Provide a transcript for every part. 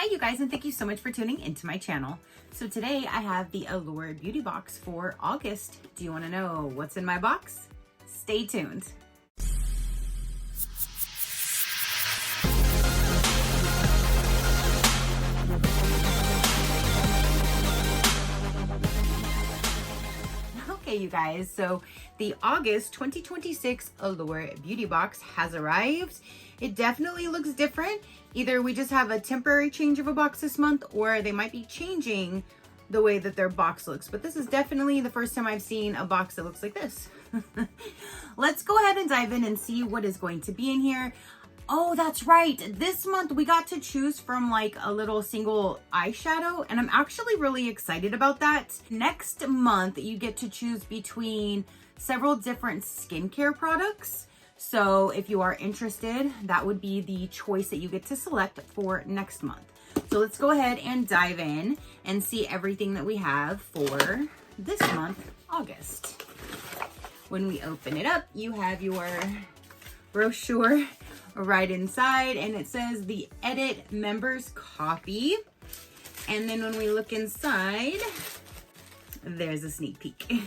Hi you guys, and thank you so much for tuning into my channel. So today I have the Allure beauty box for August. Do you want to know what's in my box? Stay tuned. Okay, you guys, so the August 2026 Allure beauty box has arrived. It definitely looks different. Either we just have a temporary change of a box this month, or they might be changing the way that their box looks. But this is definitely the first time I've seen a box that looks like this. Let's go ahead and dive in and see what is going to be in here. Oh, that's right. This month we got to choose from like a little single eyeshadow, and I'm actually really excited about that. Next month, you get to choose between several different skincare products. So if you are interested, that would be the choice that you get to select for next month. So let's go ahead and dive in and see everything that we have for this month, August. When we open it up, you have your brochure right inside, and it says the Edit Members Copy. And then when we look inside, there's a sneak peek.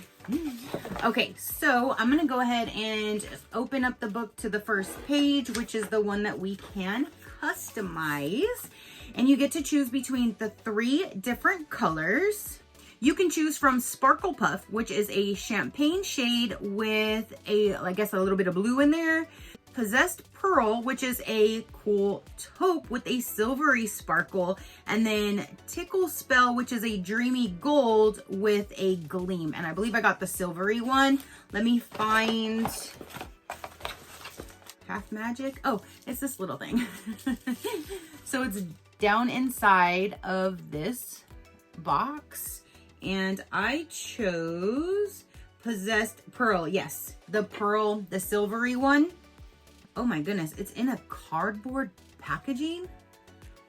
Okay, so I'm gonna go ahead and open up the book to the first page, which is the one that we can customize. And you get to choose between the 3 different colors. You can choose from Sparkle Puff, which is a champagne shade with I guess a little bit of blue in there. Possessed Pearl, which is a cool taupe with a silvery sparkle, and then Tickle Spell, which is a dreamy gold with a gleam. And I believe I got the silvery one. Let me find Half Magic. Oh, it's this little thing. So it's down inside of this box, and I chose Possessed Pearl. Yes, the pearl, the silvery one. Oh my goodness, it's in a cardboard packaging.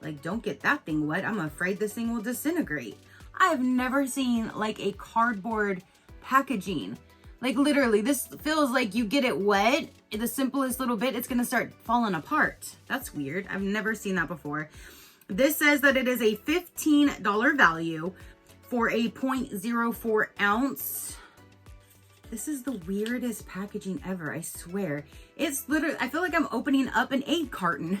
Like, don't get that thing wet. I'm afraid this thing will disintegrate. I've never seen like a cardboard packaging. Like literally, this feels like you get it wet, the simplest little bit, it's gonna start falling apart. That's weird. I've never seen that before. This says that it is a $15 value for a 0.04 ounce. This is the weirdest packaging ever, I swear. It's literally, I feel like I'm opening up an egg carton.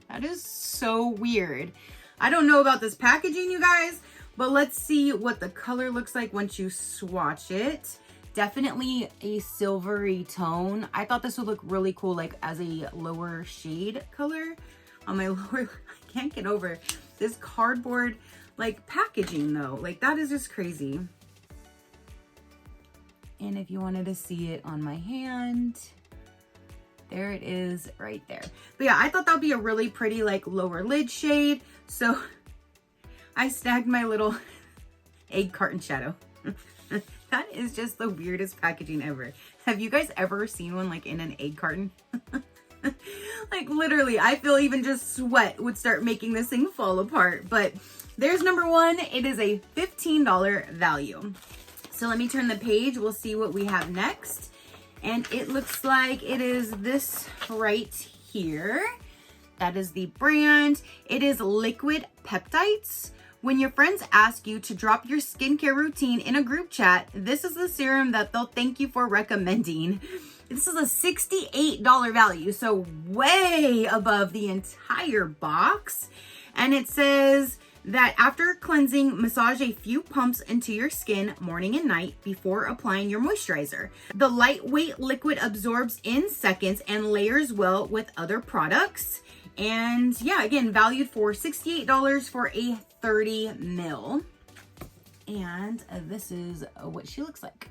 That is so weird. I don't know about this packaging, you guys, but let's see what the color looks like once you swatch it. Definitely a silvery tone. I thought this would look really cool, like as a lower shade color on my lower, I can't get over this cardboard like packaging though. Like that is just crazy. And if you wanted to see it on my hand, there it is right there. But yeah, I thought that'd be a really pretty like lower lid shade. So I snagged my little egg carton shadow. That is just the weirdest packaging ever. Have you guys ever seen one like in an egg carton? Like literally, I feel even just sweat would start making this thing fall apart. But there's number one. It is a $15 value. So let me turn the page. We'll see what we have next. And it looks like it is this right here. That is the brand. It is Liquid Peptides. When your friends ask you to drop your skincare routine in a group chat, this is the serum that they'll thank you for recommending. This is a $68 value, so way above the entire box. And it says that after cleansing, massage a few pumps into your skin morning and night before applying your moisturizer. The lightweight liquid absorbs in seconds and layers well with other products. And yeah, again, valued for $68 for a 30 ml. And this is what she looks like.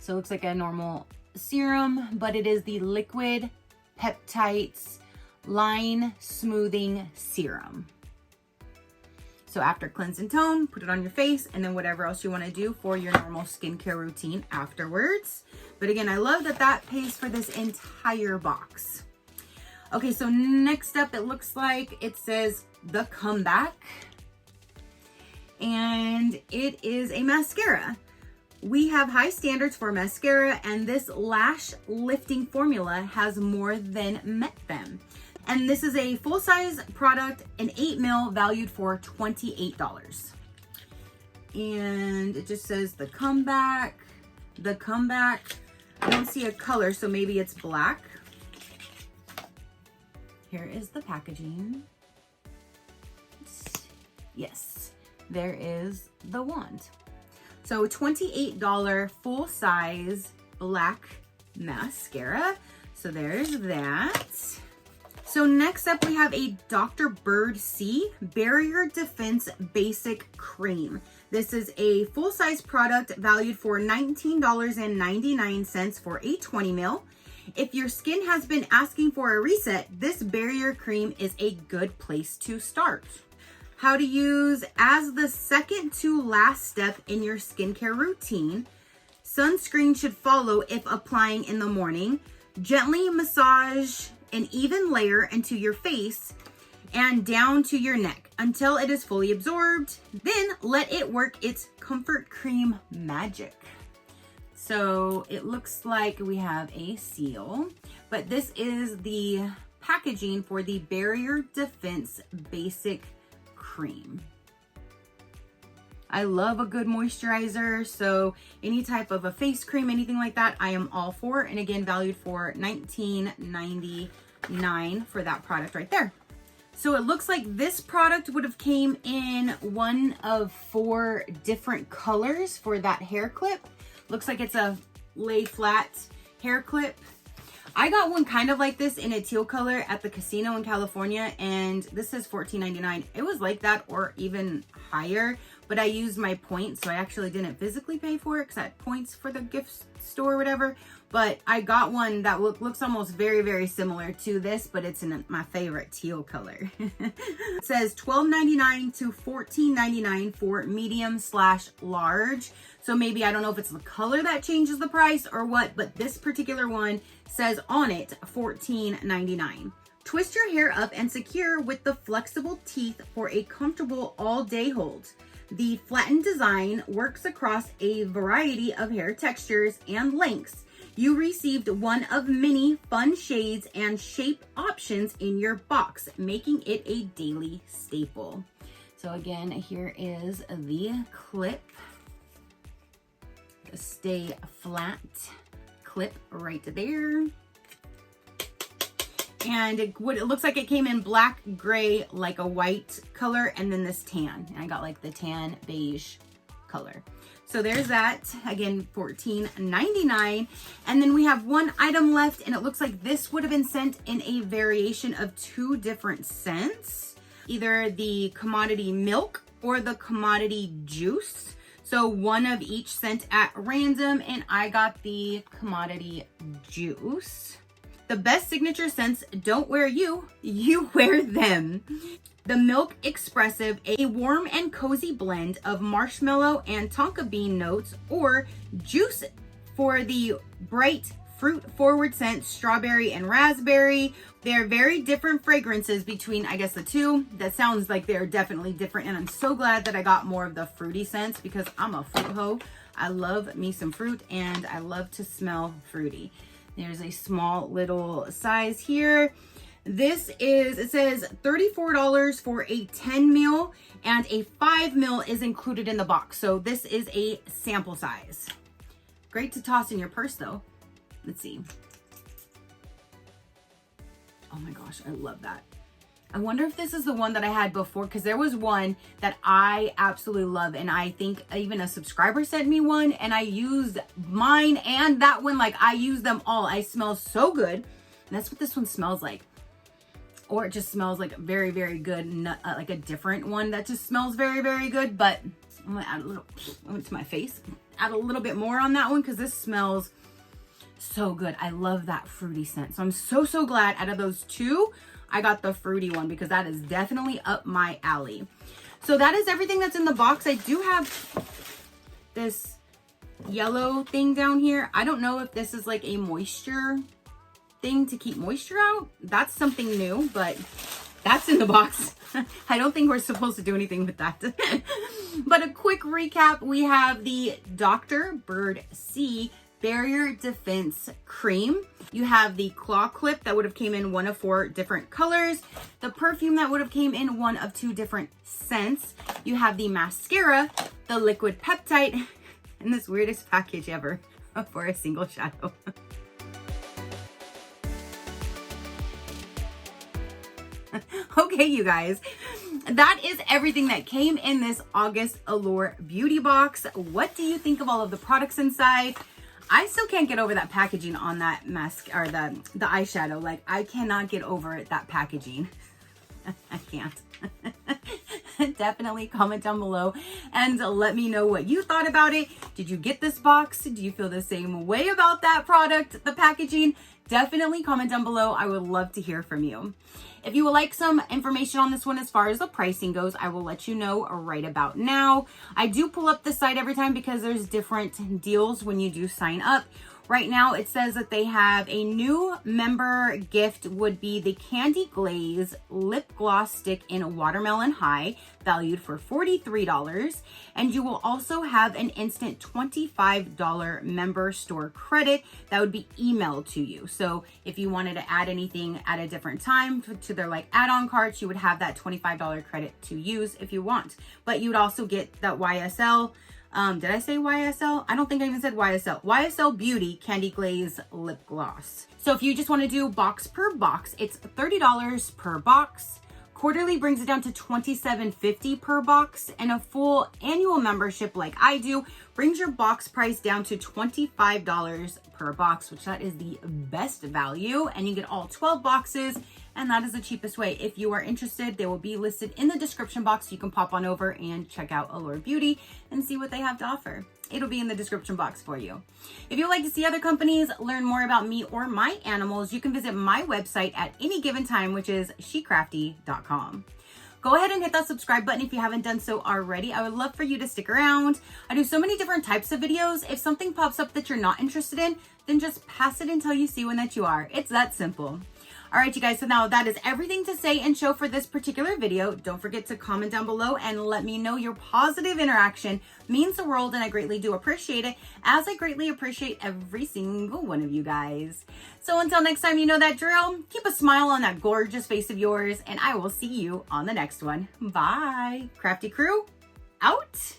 So it looks like a normal serum, but it is the Liquid Peptides Line Smoothing Serum. So after cleanse and tone, put it on your face, and then whatever else you want to do for your normal skincare routine afterwards. But again, I love that that pays for this entire box. Okay, so next up, it looks like it says The Comeback. And it is a mascara. We have high standards for mascara, and this lash lifting formula has more than met them. And this is a full-size product, an 8 ml, valued for $28. And it just says the comeback. I don't see a color, so maybe it's black. Here is the packaging. Yes, there is the wand. So $28 full-size black mascara. So there's that. So next up, we have a Dr. Bird C Barrier Defense Basic Cream. This is a full-size product valued for $19.99 for a 20 ml. If your skin has been asking for a reset, this barrier cream is a good place to start. How to use: as the second to last step in your skincare routine. Sunscreen should follow if applying in the morning. Gently massage an even layer into your face and down to your neck until it is fully absorbed. Then let it work its comfort cream magic. So it looks like we have a seal, but this is the packaging for the Barrier Defense Basic Cream. I love a good moisturizer, so any type of a face cream, anything like that, I am all for. And again, valued for $19.99 for that product right there. So it looks like this product would have came in one of 4 different colors for that hair clip. Looks like it's a lay flat hair clip. I got one kind of like this in a teal color at the casino in California, and this is $14.99. It was like that or even higher, but I used my points, so I actually didn't physically pay for it because I had points for the gift store or whatever. But I got one that looks almost very, very similar to this, but it's in my favorite teal color. It says $12.99 to $14.99 for medium/large. So maybe, I don't know if it's the color that changes the price or what, but this particular one says on it $14.99. Twist your hair up and secure with the flexible teeth for a comfortable all-day hold. The flattened design works across a variety of hair textures and lengths. You received one of many fun shades and shape options in your box, making it a daily staple. So again, here is the clip. The Stay Flat clip right there. And it looks like it came in black, gray, like a white color, and then this tan. And I got like the tan beige color. So there's that. Again, $14.99. And then we have one item left, and it looks like this would have been sent in a variation of 2 different scents. Either the commodity milk or the commodity juice. So one of each sent at random, and I got the commodity juice. The best signature scents don't wear you, you wear them. The Milk Expressive, a warm and cozy blend of marshmallow and tonka bean notes, or Juice for the bright fruit-forward scent, strawberry and raspberry. They're very different fragrances between, I guess, the two. That sounds like they're definitely different, and I'm so glad that I got more of the fruity scents because I'm a fruit hoe. I love me some fruit, and I love to smell fruity. There's a small little size here. This is, it says $34 for a 10 ml, and a 5 ml is included in the box. So this is a sample size. Great to toss in your purse though. Let's see. Oh my gosh, I love that. I wonder if this is the one that I had before, because there was one that I absolutely love, and I think even a subscriber sent me one, and I used mine and that one. Like, I use them all. I smell so good, and that's what this one smells like. Or it just smells like very, very good, like a different one that just smells very, very good. But I'm gonna add a little to my face, add a little bit more on that one, because this smells so good. I love that fruity scent. So I'm so glad out of those two, I got the fruity one, because that is definitely up my alley. So that is everything that's in the box. I do have this yellow thing down here. I don't know if this is like a moisture thing to keep moisture out. That's something new, but that's in the box. I don't think we're supposed to do anything with that. But a quick recap, we have the Dr. Bird C Barrier Defense Cream. You have the claw clip that would have came in one of 4 different colors. The perfume that would have came in one of 2 different scents. You have the mascara, the liquid peptide, and this weirdest package ever for a single shadow. Okay, you guys, that is everything that came in this August Allure beauty box. What do you think of all of the products inside? I still can't get over that packaging on that mask or the eyeshadow. Like, I cannot get over that packaging. I can't. Definitely comment down below and let me know what you thought about it. Did you get this box? Do you feel the same way about that product, the packaging? Definitely comment down below. I would love to hear from you. If you would like some information on this one as far as the pricing goes, I will let you know right about now. I do pull up the site every time because there's different deals when you do sign up. Right now, it says that they have a new member gift would be the Candy Glaze Lip Gloss Stick in Watermelon High, valued for $43. And you will also have an instant $25 member store credit that would be emailed to you. So if you wanted to add anything at a different time to their like add-on carts, you would have that $25 credit to use if you want. But you would also get that YSL. Did I say YSL? I don't think I even said YSL. YSL Beauty Candy Glaze Lip Gloss. So if you just want to do box per box, it's $30 per box. Quarterly brings it down to $27.50 per box, and a full annual membership like I do brings your box price down to $25 per box, which that is the best value, and you get all 12 boxes, and that is the cheapest way. If you are interested, they will be listed in the description box. You can pop on over and check out Allure Beauty and see what they have to offer. It'll be in the description box for you. If you would like to see other companies, learn more about me or my animals, you can visit my website at any given time, which is SheCrafty.com. Go ahead and hit that subscribe button if you haven't done so already. I would love for you to stick around. I do so many different types of videos. If something pops up that you're not interested in, then just pass it until you see one that you are. It's that simple. All right, you guys, so now that is everything to say and show for this particular video. Don't forget to comment down below and let me know. Your positive interaction means the world, and I greatly do appreciate it, as I greatly appreciate every single one of you guys. So until next time, you know that drill. Keep a smile on that gorgeous face of yours, and I will see you on the next one. Bye. Crafty crew, out.